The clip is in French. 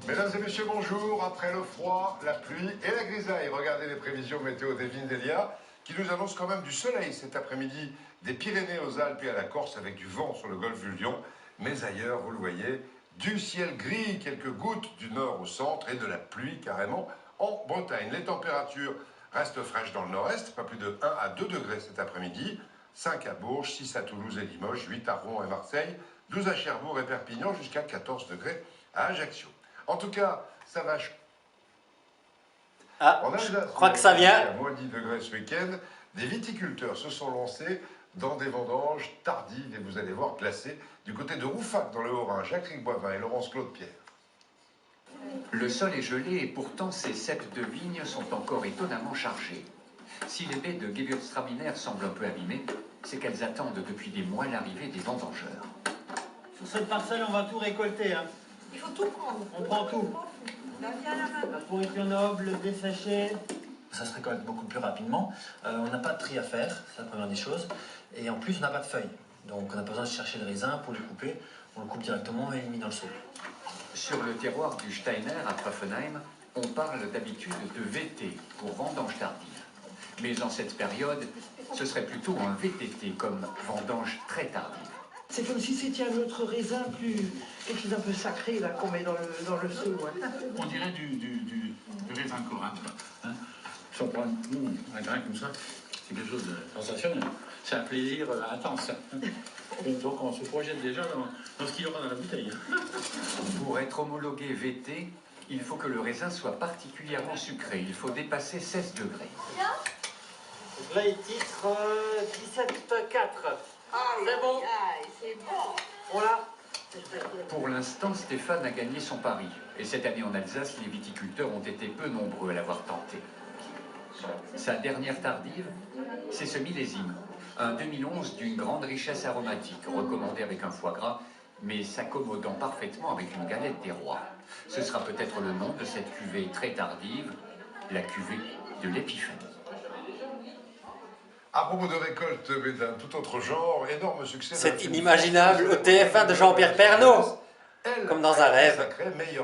Mesdames et messieurs, bonjour. Après le froid, la pluie et la grisaille, regardez les prévisions météo d'Evelyne Delia qui nous annonce quand même du soleil cet après-midi des Pyrénées aux Alpes et à la Corse avec du vent sur le golfe du Lion. Mais ailleurs, vous le voyez, du ciel gris, quelques gouttes du nord au centre et de la pluie carrément en Bretagne. Les températures restent fraîches dans le nord-est, pas plus de 1 à 2 degrés cet après-midi. 5 à Bourges, 6 à Toulouse et Limoges, 8 à Rouen et Marseille, 12 à Cherbourg et Perpignan, jusqu'à 14 degrés à Ajaccio. En tout cas, ça va. En Alsace, je crois que ça vient. À moins 10 degrés ce week-end, des viticulteurs se sont lancés dans des vendanges tardives et vous allez voir glacées du côté de Rouffach dans le Haut-Rhin. Jacques Boivin et Laurence Claude Pierre. Le sol est gelé et pourtant ces ceps de vigne sont encore étonnamment chargées. Si les baies de Gewürztraminer semblent un peu abîmées, c'est qu'elles attendent depuis des mois l'arrivée des vendangeurs. Sur cette parcelle, on va tout récolter. Hein. Il faut tout prendre. On prend tout. La pourriture noble, desséchée. Ça se récolte beaucoup plus rapidement. On n'a pas de tri à faire, c'est la première des choses. Et en plus, on n'a pas de feuilles. Donc on n'a pas besoin de chercher le raisin pour le couper. On le coupe directement et il est mis dans le seau. Sur le terroir du Steiner à Pfaffenheim, on parle d'habitude de VT pour vendange tardive. Mais en cette période, ce serait plutôt un VTT comme vendange très tardive. C'est comme si c'était un autre raisin, quelque chose d'un peu sacré là qu'on met dans le seau. Ouais. On dirait du raisin Corinthe. Hein, si on prend un grain comme ça, c'est quelque chose de sensationnel. C'est un plaisir intense. Et donc on se projette déjà dans ce qu'il y aura dans la bouteille. Pour être homologué VT, il faut que le raisin soit particulièrement sucré. Il faut dépasser 16 degrés. Donc là, il titre 17,4. C'est bon. C'est bon. Voilà. Pour l'instant, Stéphane a gagné son pari. Et cette année en Alsace, les viticulteurs ont été peu nombreux à l'avoir tenté. Sa dernière tardive, c'est ce millésime. Un 2011 d'une grande richesse aromatique, recommandé avec un foie gras, mais s'accommodant parfaitement avec une galette des rois. Ce sera peut-être le nom de cette cuvée très tardive, la cuvée de l'Épiphanie. À propos de récolte, mais d'un tout autre genre, énorme succès. C'est inimaginable au TF1 de Jean-Pierre Pernaut, comme dans un rêve.